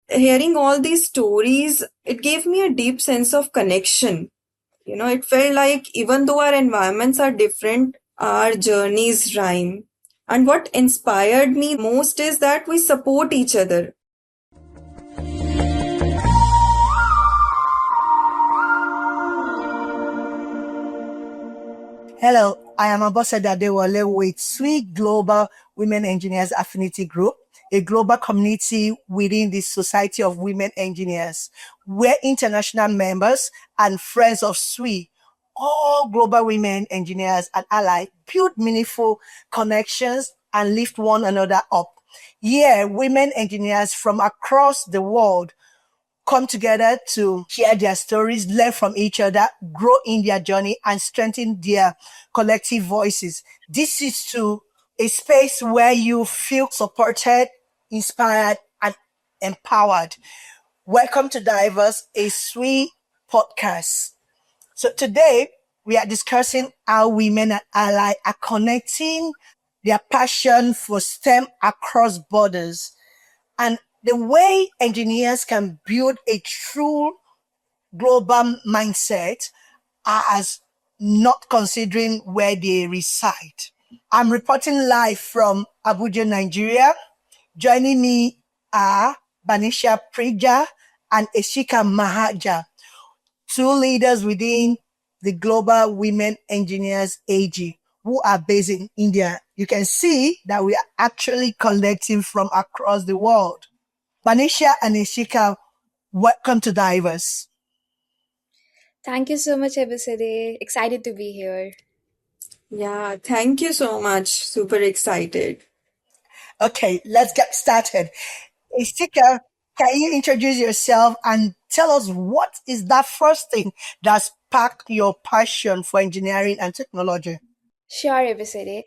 hearing all these stories, it gave me a deep sense of connection. It felt like even though our environments are different, our journeys rhyme. And what inspired me most is that we support each other. Hello, I am Abosede Adewole with SWE Global Women Engineers Affinity Group, a global community within the Society of Women Engineers, where international members and friends of SWE, all global women engineers and allies, build meaningful connections and lift one another up. Here, women engineers from across the world come together to share their stories, learn from each other, grow in their journey, and strengthen their collective voices. This is to a space where you feel supported, inspired, and empowered. Welcome to Diverse, a sweet podcast. So today we are discussing how women and allies are connecting their passion for STEM across borders and the way engineers can build a true global mindset as not considering where they reside. I'm reporting live from Abuja, Nigeria. Joining me are Banisha Prinja and Eshika Mahajan, two leaders within the Global Women Engineers AG who are based in India. You can see that we are actually collecting from across the world. Banisha and Eshika, welcome to Divers. Thank you so much, Abosede. Excited to be here. Yeah, thank you so much. Super excited. Okay, let's get started. Eshika, can you introduce yourself and tell us what is that first thing that sparked your passion for engineering and technology? Sure, Abosede.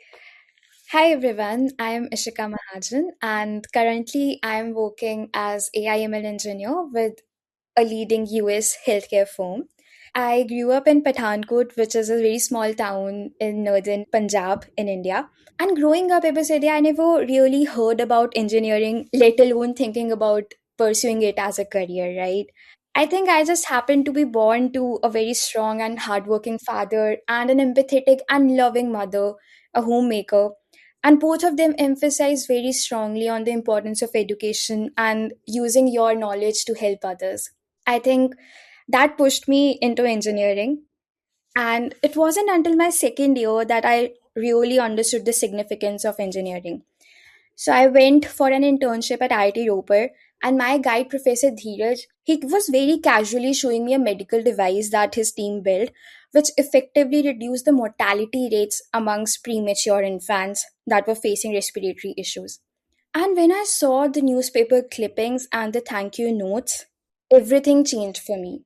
Hi everyone, I am Eshika Mahajan and currently I am working as AI/ML engineer with a leading US healthcare firm. I grew up in Pathankot, which is a very small town in northern Punjab in India. And growing up, Abosede, I never really heard about engineering, let alone thinking about pursuing it as a career, right? I think I just happened to be born to a very strong and hardworking father and an empathetic and loving mother, a homemaker. And both of them emphasize very strongly on the importance of education and using your knowledge to help others. I think that pushed me into engineering. And it wasn't until my second year that I really understood the significance of engineering. So I went for an internship at IIT Roper, and my guide, Professor Dheeraj, he was very casually showing me a medical device that his team built, which effectively reduced the mortality rates amongst premature infants that were facing respiratory issues. And when I saw the newspaper clippings and the thank you notes, everything changed for me.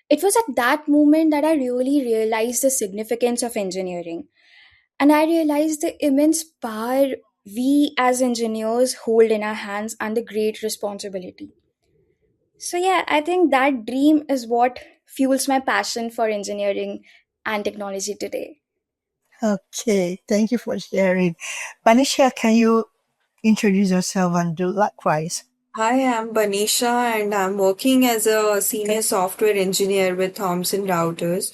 It was at that moment that I really realized the significance of engineering. And I realized the immense power we as engineers hold in our hands and the great responsibility. So, yeah, I think that dream is what fuels my passion for engineering and technology today. Okay, thank you for sharing. Banisha, can you introduce yourself and do likewise? Hi, I'm Banisha and I'm working as a senior software engineer with Thomson Routers.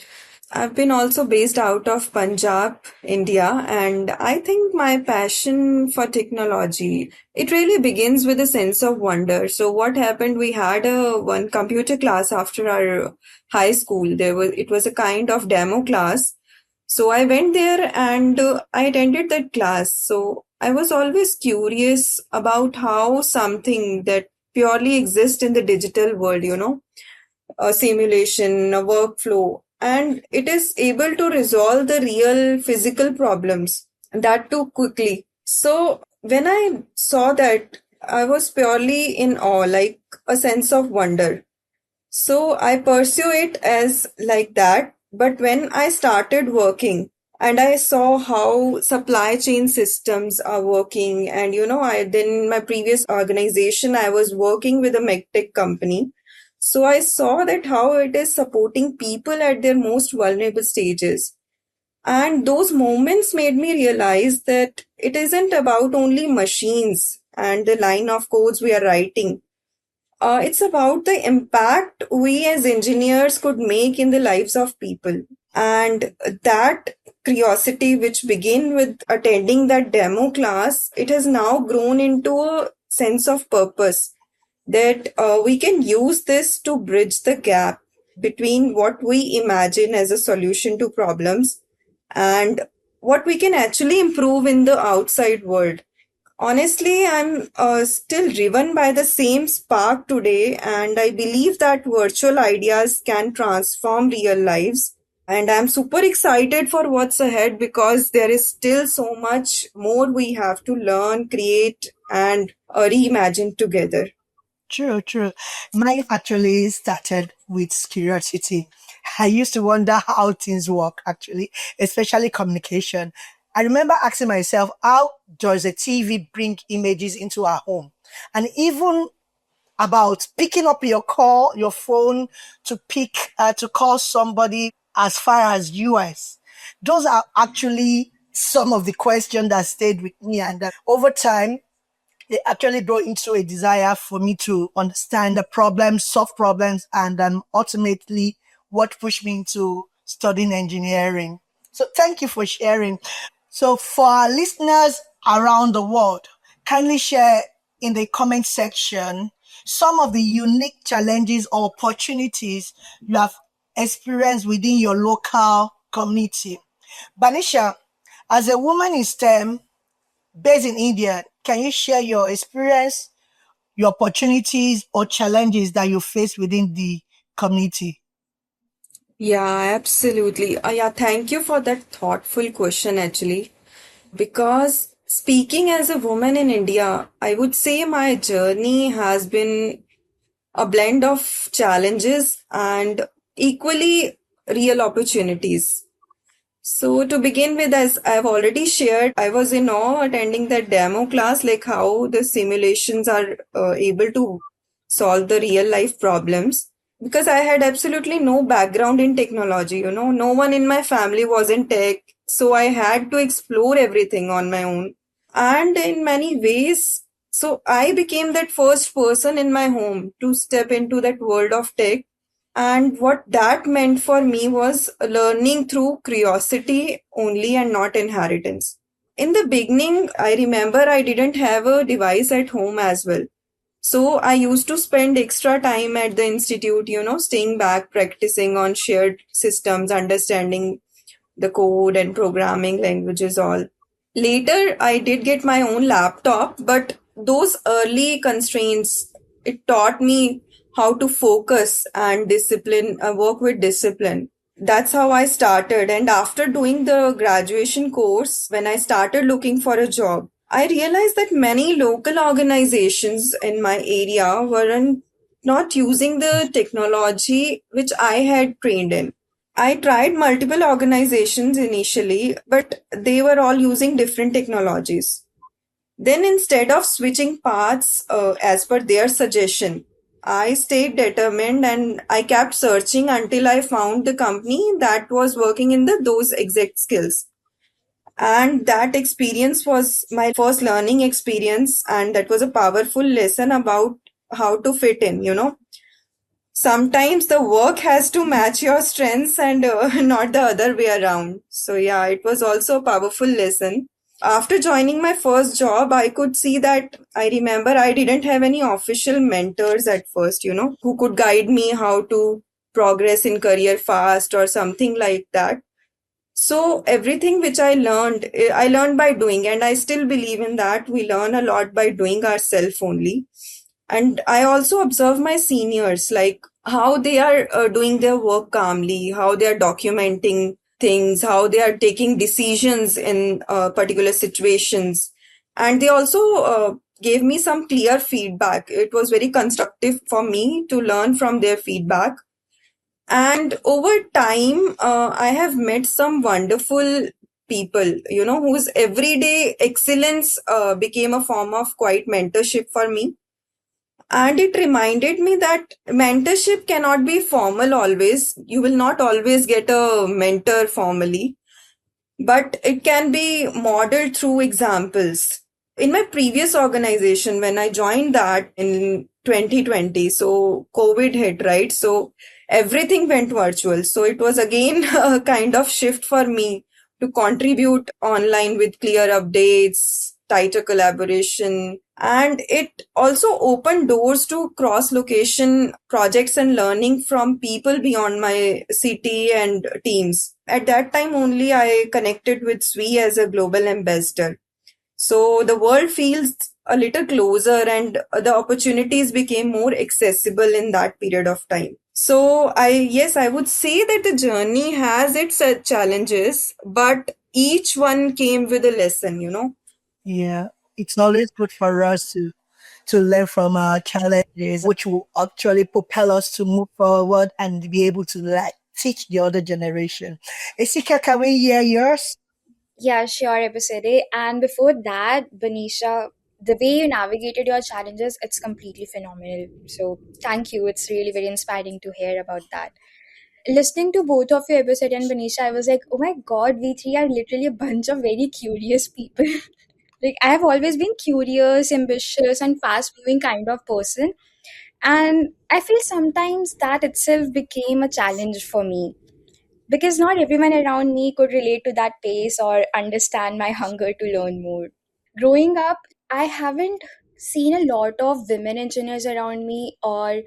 I've been also based out of Punjab, India, and I think my passion for technology, it really begins with a sense of wonder. So what happened, we had a one computer class after our high school. It was a kind of demo class. So I went there and I attended that class. So I was always curious about how something that purely exists in the digital world, a simulation, a workflow, and it is able to resolve the real physical problems, that too quickly. So when I saw that, I was purely in awe, like a sense of wonder. So I pursue it as like that. But when I started working and I saw how supply chain systems are working, and I then in my previous organization, I was working with a medtech company. So I saw that how it is supporting people at their most vulnerable stages. And those moments made me realize that it isn't about only machines and the line of codes we are writing. It's about the impact we as engineers could make in the lives of people. And that curiosity, which began with attending that demo class, it has now grown into a sense of purpose that we can use this to bridge the gap between what we imagine as a solution to problems and what we can actually improve in the outside world. Honestly, I'm still driven by the same spark today, and I believe that virtual ideas can transform real lives. And I'm super excited for what's ahead because there is still so much more we have to learn, create, and reimagine together. True, true. Mine actually started with curiosity. I used to wonder how things work, actually, especially communication. I remember asking myself, how does a TV bring images into our home? And even about picking up your phone to call somebody as far as US. Those are actually some of the questions that stayed with me. And over time, they actually grow into a desire for me to understand the problems, solve problems, and ultimately what pushed me into studying engineering. So thank you for sharing. So for our listeners around the world, kindly share in the comment section some of the unique challenges or opportunities you have experienced within your local community. Banisha, as a woman in STEM, based in India, can you share your experience, your opportunities or challenges that you face within the community? Yeah, absolutely. Yeah, thank you for that thoughtful question, actually. Because speaking as a woman in India, I would say my journey has been a blend of challenges and equally real opportunities. So to begin with, as I've already shared, I was in awe attending that demo class, like how the simulations are able to solve the real life problems. Because I had absolutely no background in technology, no one in my family was in tech. So I had to explore everything on my own. And in many ways, so I became that first person in my home to step into that world of tech, and what that meant for me was learning through curiosity only and not inheritance. In the beginning, I remember I didn't have a device at home as well. So I used to spend extra time at the institute, staying back, practicing on shared systems, understanding the code and programming languages all. Later, I did get my own laptop, but those early constraints, it taught me how to focus and discipline, work with discipline. That's how I started. And after doing the graduation course, when I started looking for a job, I realized that many local organizations in my area weren't not using the technology which I had trained in. I tried multiple organizations initially, but they were all using different technologies. Then, instead of switching paths as per their suggestion, I stayed determined and I kept searching until I found the company that was working in those exact skills. And that experience was my first learning experience, and that was a powerful lesson about how to fit in, sometimes the work has to match your strengths and not the other way around. So, yeah, it was also a powerful lesson. After joining my first job, I could see that I remember I didn't have any official mentors at first, who could guide me how to progress in career fast or something like that. So everything which I learned by doing, and I still believe in that. We learn a lot by doing ourselves only. And I also observe my seniors, like how they are doing their work calmly, how they are documenting things, how they are taking decisions in particular situations. And they also gave me some clear feedback. It was very constructive for me to learn from their feedback. And over time, I have met some wonderful people, whose everyday excellence became a form of quiet mentorship for me. And it reminded me that mentorship cannot be formal always. You will not always get a mentor formally, but it can be modeled through examples. In my previous organization, when I joined that in 2020, so COVID hit, right? So everything went virtual. So it was again a kind of shift for me to contribute online with clear updates, tighter collaboration, and it also opened doors to cross location projects and learning from people beyond my city and teams. At that time only, I connected with SWE as a global ambassador. So the world feels a little closer and the opportunities became more accessible in that period of time. So yes, I would say that the journey has its challenges, but each one came with a lesson. Yeah, it's always good for us to learn from our challenges, which will actually propel us to move forward and be able to like teach the other generation. Isika, can we hear yours? Yeah, sure, Abosede. And before that, Banisha, the way you navigated your challenges, it's completely phenomenal. So thank you. It's really very inspiring to hear about that. Listening to both of you, Abosede and Banisha, I was like, oh my god, we three are literally a bunch of very curious people. Like, I have always been curious, ambitious, and fast moving kind of person. And I feel sometimes that itself became a challenge for me because not everyone around me could relate to that pace or understand my hunger to learn more. Growing up, I haven't seen a lot of women engineers around me or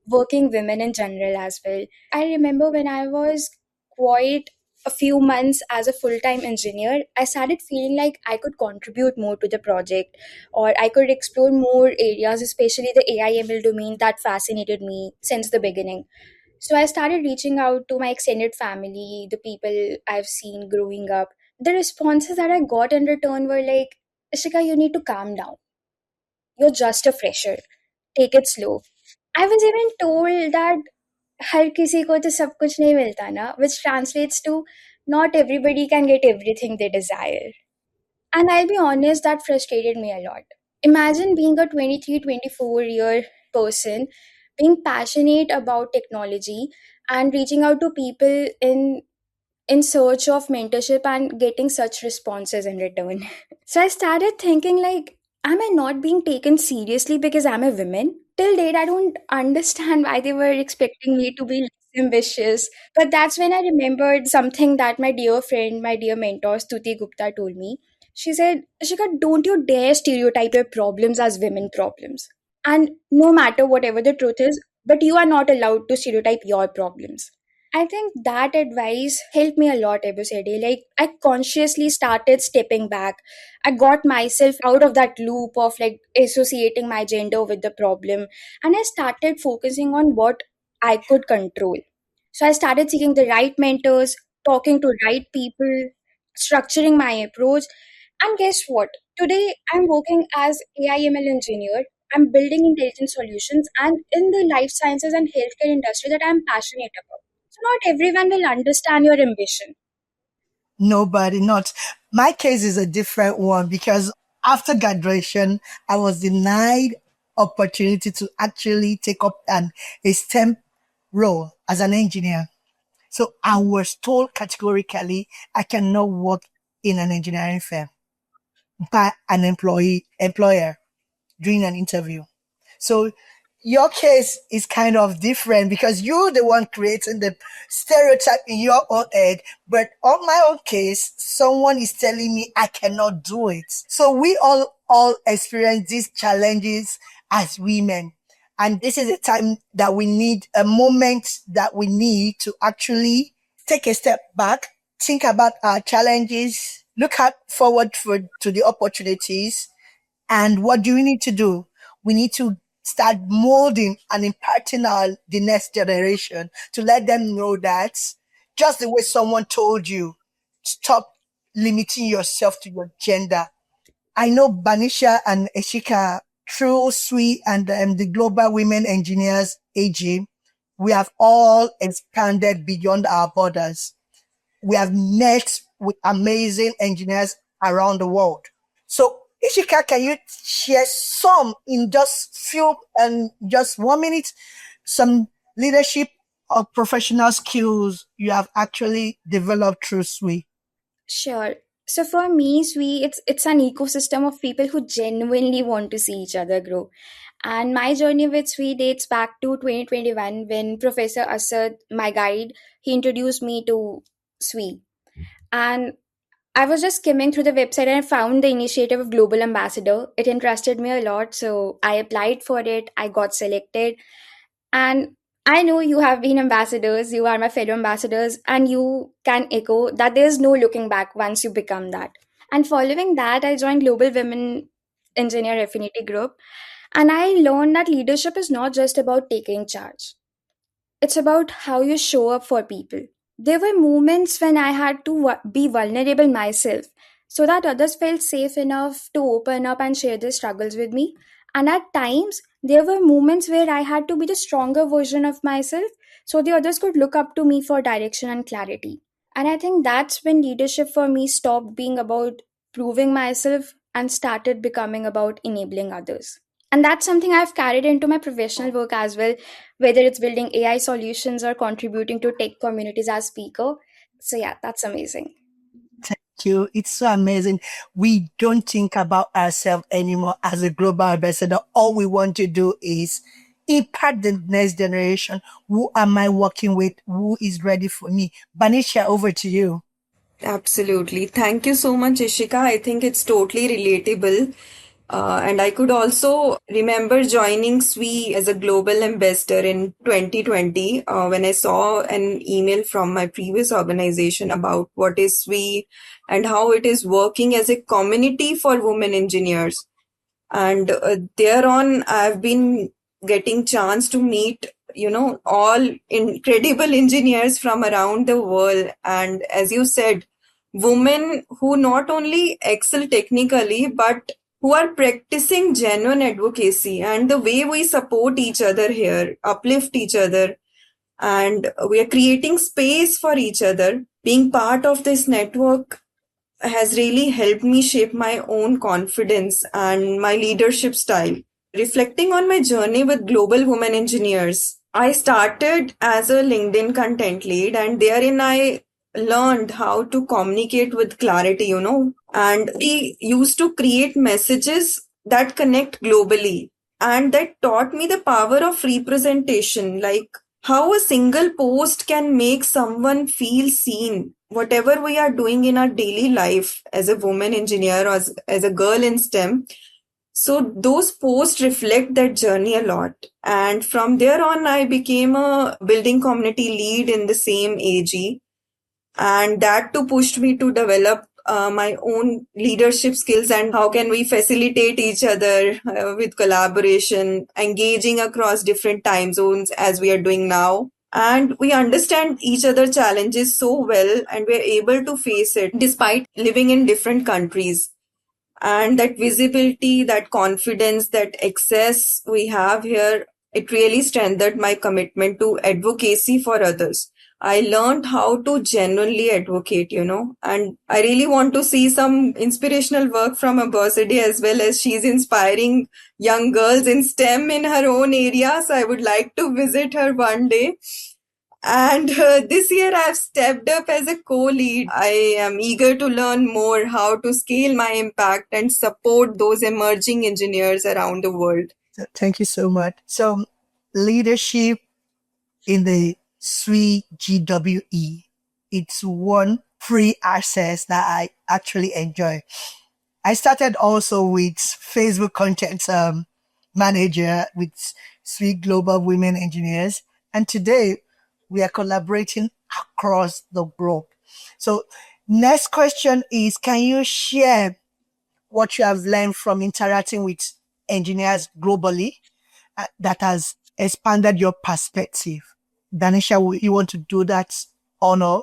working women in general as well. I remember when I was quite a few months as a full time engineer, I started feeling like I could contribute more to the project or I could explore more areas, especially the AI/ML domain that fascinated me since the beginning. So I started reaching out to my extended family, the people I've seen growing up. The responses that I got in return were like, Ishika, you need to calm down. You're just a fresher. Take it slow. I was even told that हर किसी को तो सब कुछ नहीं मिलता ना, which translates to not everybody can get everything they desire. And I'll be honest, that frustrated me a lot. Imagine being a 23, 24-year person, being passionate about technology and reaching out to people in search of mentorship and getting such responses in return. So I started thinking like, am I not being taken seriously because I'm a woman? Till date, I don't understand why they were expecting me to be less ambitious. But that's when I remembered something that my dear friend, my dear mentor, Stuti Gupta told me. She said, Ashika, don't you dare stereotype your problems as women problems. And no matter whatever the truth is, but you are not allowed to stereotype your problems. I think that advice helped me a lot, Ebusede. Like, I consciously started stepping back. I got myself out of that loop of like associating my gender with the problem. And I started focusing on what I could control. So I started seeking the right mentors, talking to right people, structuring my approach. And guess what? Today I'm working as AI/ML engineer. I'm building intelligent solutions and in the life sciences and healthcare industry that I'm passionate about. So not everyone will understand your ambition. Nobody, not. My case is a different one because after graduation, I was denied opportunity to actually take up a STEM role as an engineer. So I was told categorically I cannot work in an engineering firm by an employer during an interview. So your case is kind of different because you're the one creating the stereotype in your own head. But on my own case, someone is telling me I cannot do it. So we all experience these challenges as women. And this is a time that we need a moment that we need to actually take a step back, think about our challenges, look at forward to the opportunities, and what do we need to do? We need to start molding and imparting the next generation to let them know that just the way someone told you, stop limiting yourself to your gender. I know Banisha and Eshika through SWE and the Global Women Engineers AG, we have all expanded beyond our borders. We have met with amazing engineers around the world. So, Ishika, can you share some in just few and just 1 minute, some leadership or professional skills you have actually developed through SWE? Sure. So for me, SWE, it's an ecosystem of people who genuinely want to see each other grow. And my journey with SWE dates back to 2021 when Professor Asad, my guide, he introduced me to SWE. And I was just skimming through the website and I found the initiative of Global Ambassador. It interested me a lot, so I applied for it. I got selected, and I know you have been ambassadors, you are my fellow ambassadors, and you can echo that there's no looking back once you become that. And following that, I joined Global Women Engineer Affinity Group, and I learned that leadership is not just about taking charge, it's about how you show up for people. There were moments when I had to be vulnerable myself so that others felt safe enough to open up and share their struggles with me. And at times, there were moments where I had to be the stronger version of myself so the others could look up to me for direction and clarity. And I think that's when leadership for me stopped being about proving myself and started becoming about enabling others. And that's something I've carried into my professional work as well, whether it's building AI solutions or contributing to tech communities as speaker. So yeah, that's amazing. Thank you. It's so amazing. We don't think about ourselves anymore as a global ambassador. All we want to do is impact the next generation. Who am I working with? Who is ready for me? Banisha, over to you. Absolutely. Thank you so much, Ishika. I think it's totally relatable. And I could also remember joining SWE as a global ambassador in 2020 when I saw an email from my previous organization about what is SWE and how it is working as a community for women engineers. And thereon I've been getting chance to meet all incredible engineers from around the world, and as you said, women who not only excel technically but who are practicing genuine advocacy. And the way we support each other here, uplift each other, and we are creating space for each other. Being part of this network has really helped me shape my own confidence and my leadership style. Reflecting on my journey with global women engineers, I started as a LinkedIn content lead, and therein I learned how to communicate with clarity, and we used to create messages that connect globally. And that taught me the power of representation, like how a single post can make someone feel seen. Whatever we are doing in our daily life as a woman engineer or as a girl in STEM, so those posts reflect that journey a lot. And from there on, I became a building community lead in the same AG. And that too pushed me to develop my own leadership skills and how can we facilitate each other with collaboration, engaging across different time zones as we are doing now. And we understand each other challenges so well, and we're able to face it despite living in different countries. And that visibility, that confidence, that access we have here, it really strengthened my commitment to advocacy for others. I learned how to genuinely advocate, and I really want to see some inspirational work from Abosede as well, as she's inspiring young girls in STEM in her own area. So I would like to visit her one day. And this year I've stepped up as a co-lead. I am eager to learn more how to scale my impact and support those emerging engineers around the world. Thank you so much. So, leadership in the SWE GWE, it's one free access that I actually enjoy. I started also with Facebook content manager with SWE Global Women Engineers, and today we are collaborating across the globe. So, next question is: can you share what you have learned from interacting with engineers globally that has expanded your perspective? Danisha, you want to do that honor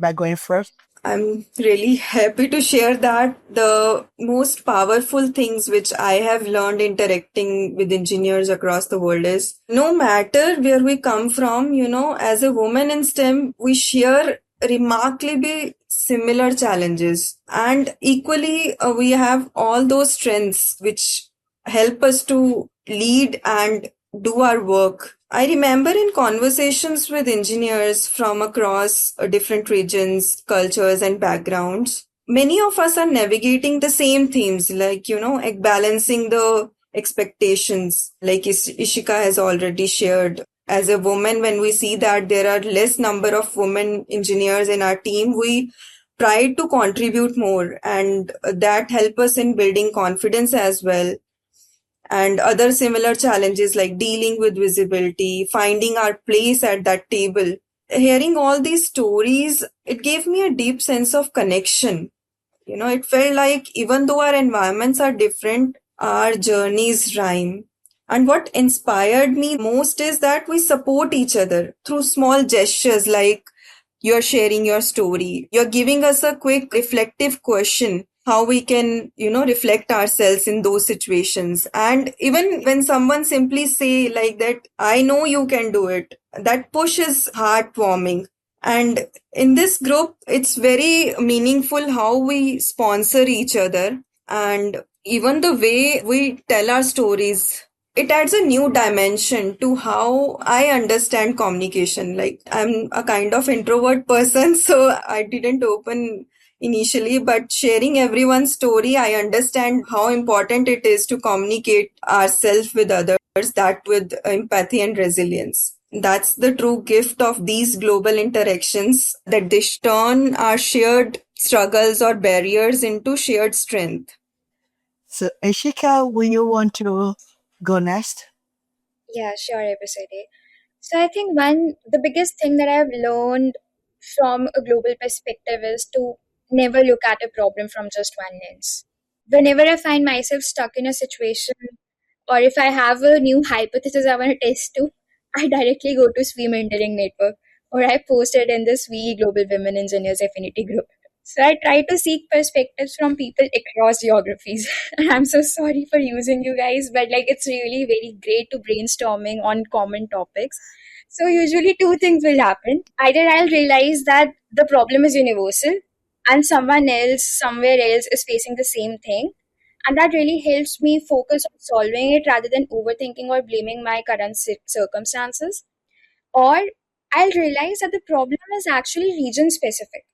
by going first? I'm really happy to share that the most powerful things which I have learned interacting with engineers across the world is no matter where we come from, as a woman in STEM, we share remarkably similar challenges. And equally, we have all those strengths which help us to lead and do our work. I remember in conversations with engineers from across different regions, cultures, and backgrounds, many of us are navigating the same themes, like, like balancing the expectations, like Ishika has already shared. As a woman, when we see that there are less number of women engineers in our team, we try to contribute more, and that help us in building confidence as well. And other similar challenges like dealing with visibility, finding our place at that table. Hearing all these stories, it gave me a deep sense of connection. It felt like even though our environments are different, our journeys rhyme. And what inspired me most is that we support each other through small gestures, like you're sharing your story. You're giving us a quick reflective question, how we can, reflect ourselves in those situations. And even when someone simply say like that, I know you can do it, that push is heartwarming. And in this group, it's very meaningful how we sponsor each other, and even the way we tell our stories, it adds a new dimension to how I understand communication. Like, I'm a kind of introvert person, so I didn't open initially, but sharing everyone's story, I understand how important it is to communicate ourselves with others, that with empathy and resilience. That's the true gift of these global interactions, that they turn our shared struggles or barriers into shared strength. So, Eshika, will you want to go next? Yeah, sure, Abosede. So I think the biggest thing that I've learned from a global perspective is to never look at a problem from just one lens. Whenever I find myself stuck in a situation, or if I have a new hypothesis I want to test to, I directly go to SWE Mentoring Network, or I post it in the SWE Global Women Engineers Affinity group. So I try to seek perspectives from people across geographies. And I'm so sorry for using you guys, but like it's really very great to brainstorming on common topics. So usually two things will happen. Either I'll realize that the problem is universal and someone else somewhere else is facing the same thing. And that really helps me focus on solving it rather than overthinking or blaming my current circumstances. Or I'll realize that the problem is actually region specific.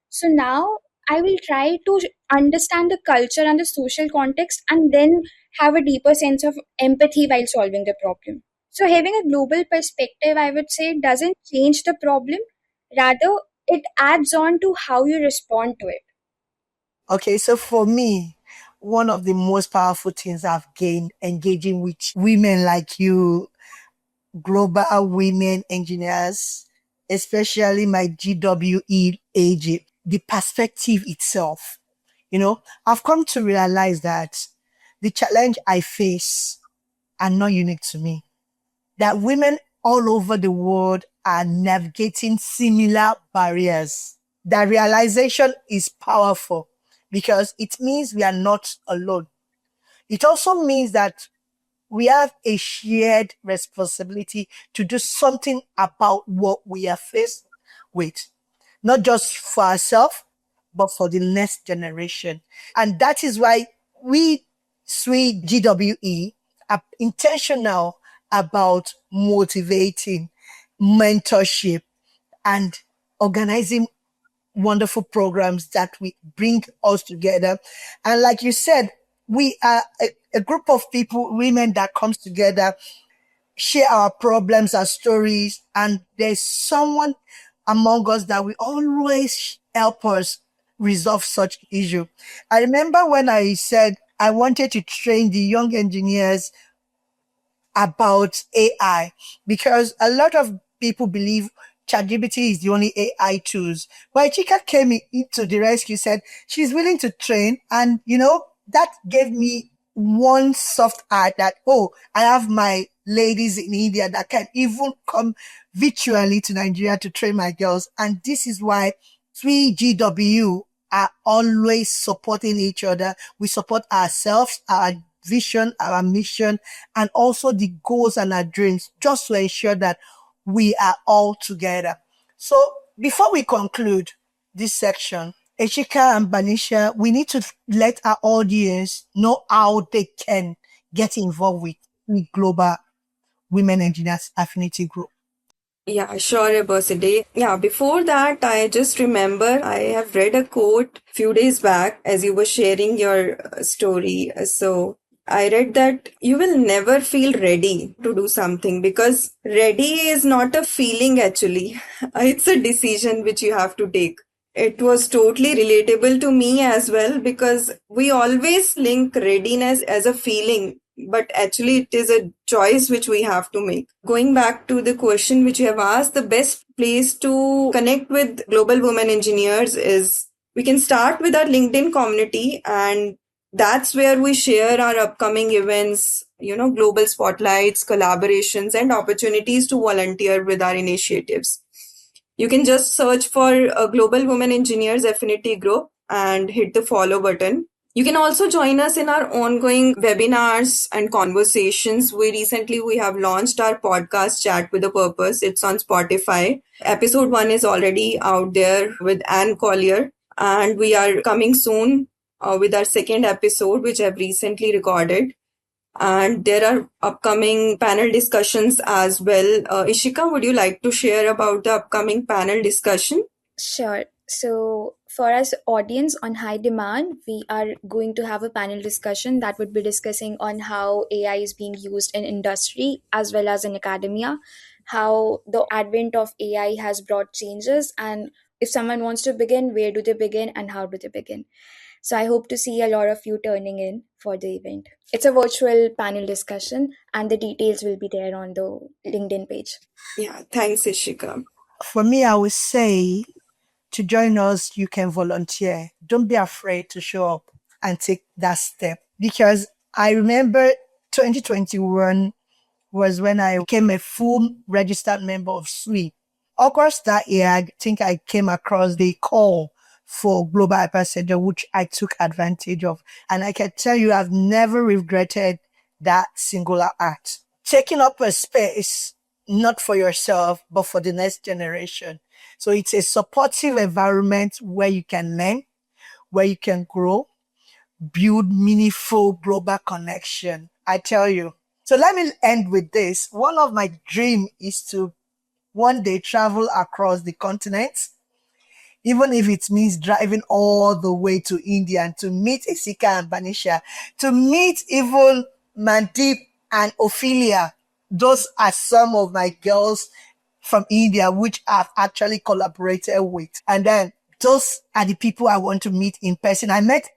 So now I will try to understand the culture and the social context and then have a deeper sense of empathy while solving the problem. So having a global perspective, I would say, doesn't change the problem. Rather, it adds on to how you respond to it. Okay, so for me, one of the most powerful things I've gained engaging with women like you, global women engineers, especially my GWE age, the perspective itself. I've come to realize that the challenge I face are not unique to me, that women all over the world are navigating similar barriers. That realization is powerful because it means we are not alone. It also means that we have a shared responsibility to do something about what we are faced with, not just for ourselves, but for the next generation. And that is why we, SWE GWE, are intentional about motivating, mentorship, and organizing wonderful programs that we bring us together. And like you said, we are a group of people, women that comes together, share our problems, our stories, and there's someone among us that will always help us resolve such issue. I remember when I said I wanted to train the young engineers about AI, because a lot of people believe ChatGPT is the only AI tools. But Chika came into the rescue, said she's willing to train. And, that gave me one soft heart that, oh, I have my ladies in India that can even come virtually to Nigeria to train my girls. And this is why 3GW are always supporting each other. We support ourselves, our vision, our mission, and also the goals and our dreams, just to ensure that we are all together. So before we conclude this section, Eshika and Banisha, we need to let our audience know how they can get involved with the Global Women Engineers Affinity Group. Yeah, sure, Abosede. Yeah, before that, I just remember I have read a quote few days back as you were sharing your story. So I read that you will never feel ready to do something because ready is not a feeling actually. It's a decision which you have to take. It was totally relatable to me as well because we always link readiness as a feeling, but actually it is a choice which we have to make. Going back to the question which you have asked, the best place to connect with global women engineers is we can start with our LinkedIn community, and that's where we share our upcoming events, global spotlights, collaborations, and opportunities to volunteer with our initiatives. You can just search for a Global Women Engineers Affinity group and hit the follow button. You can also join us in our ongoing webinars and conversations. We have launched our podcast Chat with a Purpose. It's on Spotify. Episode 1 is already out there with Anne Collier, and we are coming soon with our second episode, which I've recently recorded. And there are upcoming panel discussions as well. Ishika, would you like to share about the upcoming panel discussion? Sure. So, for us audience on high demand, we are going to have a panel discussion that would be discussing on how AI is being used in industry as well as in academia, how the advent of AI has brought changes, and if someone wants to begin, where do they begin and how do they begin? So, I hope to see a lot of you turning in for the event. It's a virtual panel discussion, and the details will be there on the LinkedIn page. Yeah, thanks, Ishika. For me, I would say to join us, you can volunteer. Don't be afraid to show up and take that step. Because I remember 2021 was when I became a full registered member of SWE. Of course, that year, I think I came across the call for Global Hypercenter, which I took advantage of. And I can tell you, I've never regretted that singular act. Taking up a space, not for yourself, but for the next generation. So it's a supportive environment where you can learn, where you can grow, build meaningful global connection. I tell you. So let me end with this. One of my dreams is to one day travel across the continent, even if it means driving all the way to India and to meet Eshika and Banisha, to meet even Mandeep and Ophelia. Those are some of my girls from India, which I've actually collaborated with. And then those are the people I want to meet in person. I met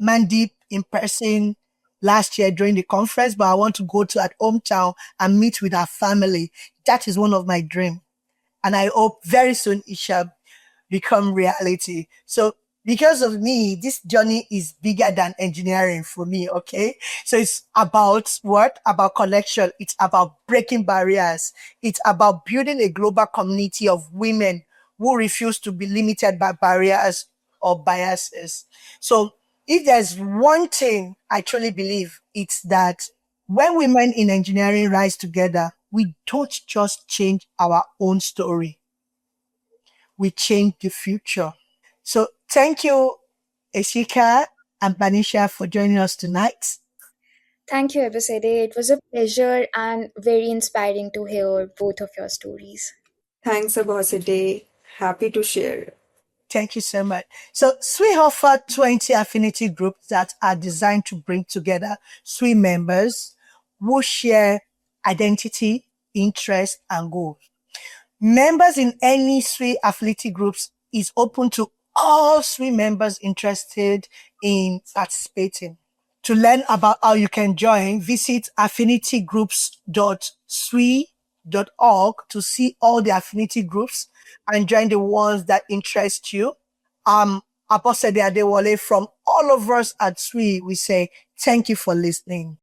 Mandeep in person last year during the conference, but I want to go to her hometown and meet with her family. That is one of my dreams. And I hope very soon it shall become reality. So because of me, this journey is bigger than engineering for me. Okay. So it's about what? About connection. It's about breaking barriers. It's about building a global community of women who refuse to be limited by barriers or biases. So if there's one thing I truly believe, it's that when women in engineering rise together, we don't just change our own story, we change the future. So thank you, Eshika and Banisha, for joining us tonight. Thank you, Abosede. It was a pleasure and very inspiring to hear both of your stories. Thanks, Abosede. Happy to share. Thank you so much. So SWE offer 20 affinity groups that are designed to bring together SWE members who share identity, interest, and goals. Members in any SWE affinity groups is open to all SWE members interested in participating. To learn about how you can join, visit affinitygroups.swe.org to see all the affinity groups and join the ones that interest you. Abosede Adewole from all of us at SWE, we say thank you for listening.